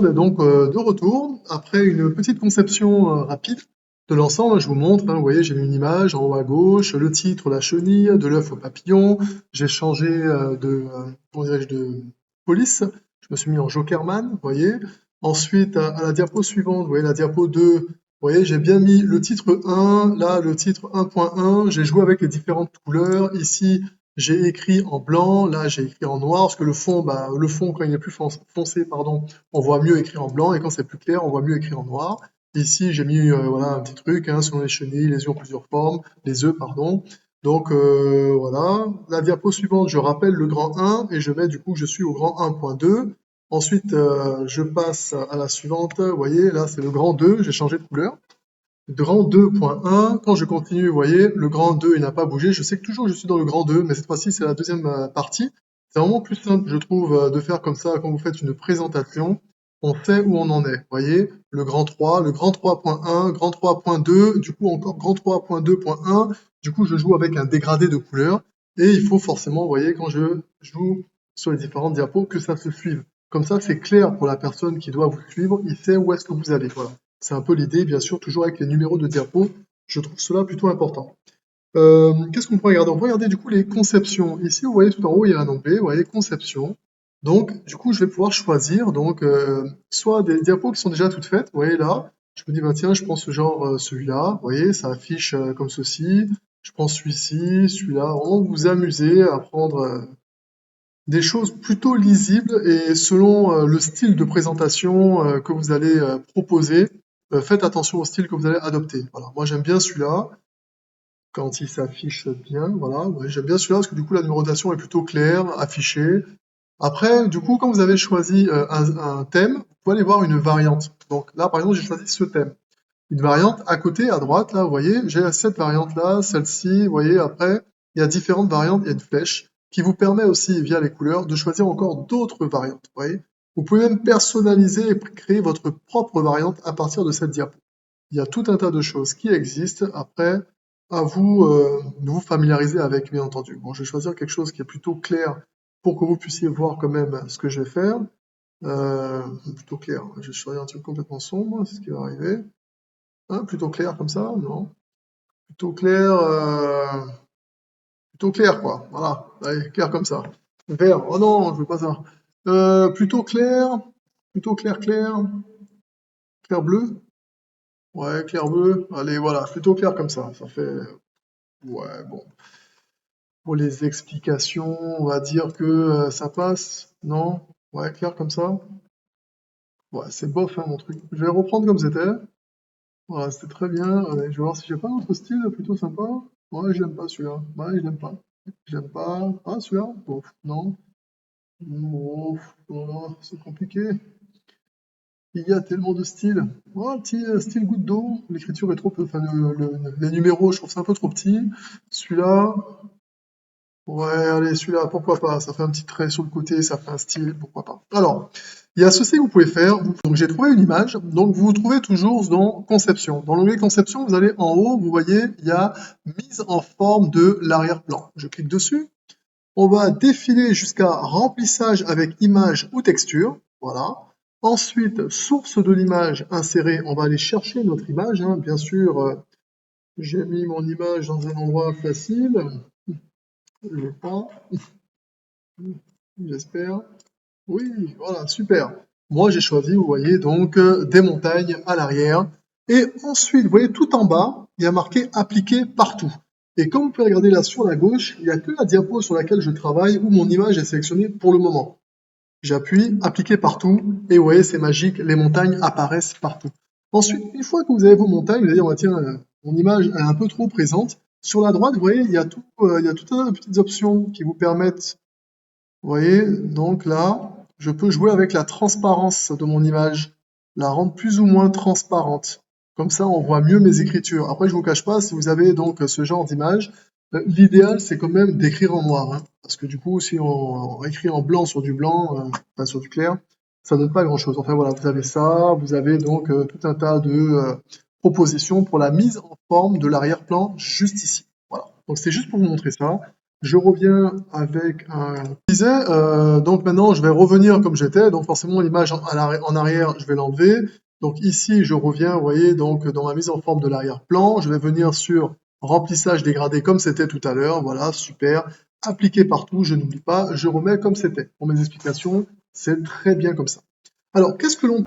d'être donc de retour après une petite conception rapide de l'ensemble. Je vous montre, hein, vous voyez, j'ai mis une image en haut à gauche, le titre, la chenille, de l'œuf au papillon. J'ai changé comment dirais-je, de police. Je me suis mis en Jokerman, vous voyez. Ensuite, à la diapo suivante, vous voyez, la diapo 2, vous voyez, j'ai bien mis le titre 1, là, le titre 1.1. J'ai joué avec les différentes couleurs. Ici, j'ai écrit en blanc, là j'ai écrit en noir, parce que le fond quand il est plus foncé, pardon, on voit mieux écrire en blanc, et quand c'est plus clair, on voit mieux écrire en noir. Ici j'ai mis voilà un petit truc, hein, selon les chenilles, les œufs en plusieurs formes, les œufs, pardon. Donc voilà. La diapo suivante, je rappelle le grand 1 et je mets du coup que je suis au grand 1.2. Ensuite, je passe à la suivante. Vous voyez, là c'est le grand 2, j'ai changé de couleur. Grand 2.1, quand je continue, vous voyez, le grand 2, il n'a pas bougé. Je sais que toujours je suis dans le grand 2, mais cette fois-ci, c'est la deuxième partie. C'est vraiment plus simple, je trouve, de faire comme ça quand vous faites une présentation. On sait où on en est. Vous voyez, le grand 3, le grand 3.1, grand 3.2, du coup encore grand 3.2.1. Du coup, je joue avec un dégradé de couleurs. Et il faut forcément, vous voyez, quand je joue sur les différentes diapos, que ça se suive. Comme ça, c'est clair pour la personne qui doit vous suivre. Il sait où est-ce que vous allez. Voilà. C'est un peu l'idée, bien sûr, toujours avec les numéros de diapo. Je trouve cela plutôt important. Qu'est-ce qu'on peut regarder? On peut regarder du coup les conceptions. Ici, vous voyez tout en haut, il y a un onglet, vous voyez conception. Donc, du coup, je vais pouvoir choisir donc soit des diapos qui sont déjà toutes faites. Vous voyez là, je me dis bah tiens, je prends ce genre, celui-là. Vous voyez, ça affiche comme ceci. Je prends celui-ci, celui-là. Vraiment, vous amusez à prendre des choses plutôt lisibles et selon le style de présentation que vous allez proposer, faites attention au style que vous allez adopter. Voilà. Moi j'aime bien celui-là quand il s'affiche bien. Voilà. Ouais, j'aime bien celui-là parce que du coup la numérotation est plutôt claire, affichée. Après, du coup, quand vous avez choisi un thème, vous pouvez aller voir une variante. Donc là, par exemple, j'ai choisi ce thème. Une variante à côté, à droite, là, vous voyez, j'ai cette variante-là, celle-ci, vous voyez, après, il y a différentes variantes, il y a une flèche qui vous permet aussi, via les couleurs, de choisir encore d'autres variantes, vous voyez. Vous pouvez même personnaliser et créer votre propre variante à partir de cette diapo. Il y a tout un tas de choses qui existent, après, à vous de vous familiariser avec, bien entendu. Bon, je vais choisir quelque chose qui est plutôt clair pour que vous puissiez voir quand même ce que je vais faire. Euh, Plutôt clair, je vais choisir un truc complètement sombre, c'est ce qui va arriver. Hein, plutôt clair comme ça, non? Plutôt clair, plutôt clair quoi. Voilà, allez, clair comme ça. Vert, oh non, je veux pas ça. Plutôt clair, clair bleu. Ouais, clair bleu. Allez, voilà, plutôt clair comme ça. Ça fait, ouais, bon. Pour les explications, on va dire que ça passe, non? Ouais, clair comme ça. Ouais, c'est bof, hein, mon truc. Je vais reprendre comme c'était. Voilà, c'était très bien. Allez, je vais voir si j'ai pas un autre style plutôt sympa. Ouais, je l'aime pas celui-là. Ouais, je l'aime pas. J'aime pas. Ah, celui-là? Bof, non. Bof, voilà, c'est compliqué. Il y a tellement de styles. Oh, un petit style goutte d'eau. L'écriture est trop peu. Enfin, les numéros, je trouve ça un peu trop petit. Celui-là. Ouais, allez, celui-là, pourquoi pas? Ça fait un petit trait sur le côté, ça fait un style, pourquoi pas? Alors, il y a ceci que vous pouvez faire. Donc, j'ai trouvé une image. Donc, vous vous trouvez toujours dans Conception. Dans l'onglet Conception, vous allez en haut, vous voyez, il y a Mise en forme de l'arrière-plan. Je clique dessus. On va défiler jusqu'à Remplissage avec image ou texture. Voilà. Ensuite, source de l'image insérée. On va aller chercher notre image, hein. Bien sûr, j'ai mis mon image dans un endroit facile. Je l'ai pas. J'espère. Oui, voilà, super. Moi, j'ai choisi, vous voyez, donc des montagnes à l'arrière. Et ensuite, vous voyez, tout en bas, il y a marqué appliquer partout. Et comme vous pouvez regarder là sur la gauche, il n'y a que la diapo sur laquelle je travaille où mon image est sélectionnée pour le moment. J'appuie appliquer partout et vous voyez, c'est magique, les montagnes apparaissent partout. Ensuite, une fois que vous avez vos montagnes, vous allez dire, bah, tiens, mon image est un peu trop présente. Sur la droite, vous voyez, il y a tout un tas de petites options qui vous permettent, vous voyez, donc là, je peux jouer avec la transparence de mon image, la rendre plus ou moins transparente. Comme ça, on voit mieux mes écritures. Après, je vous cache pas, si vous avez donc ce genre d'image, l'idéal, c'est quand même d'écrire en noir, hein. Parce que du coup, si on écrit en blanc sur du blanc, enfin sur du clair, ça donne pas grand-chose. Enfin voilà, vous avez ça, vous avez donc tout un tas de propositions pour la mise en forme de l'arrière-plan juste ici. Voilà. Donc c'est juste pour vous montrer ça. Je reviens avec un disais, donc maintenant je vais revenir comme j'étais, donc forcément l'image en arrière, je vais l'enlever. Donc ici, je reviens, vous voyez, donc dans ma mise en forme de l'arrière-plan, je vais venir sur remplissage dégradé comme c'était tout à l'heure, voilà, super. Appliquer partout, je n'oublie pas, je remets comme c'était. Pour mes explications, c'est très bien comme ça. Alors, qu'est-ce que l'on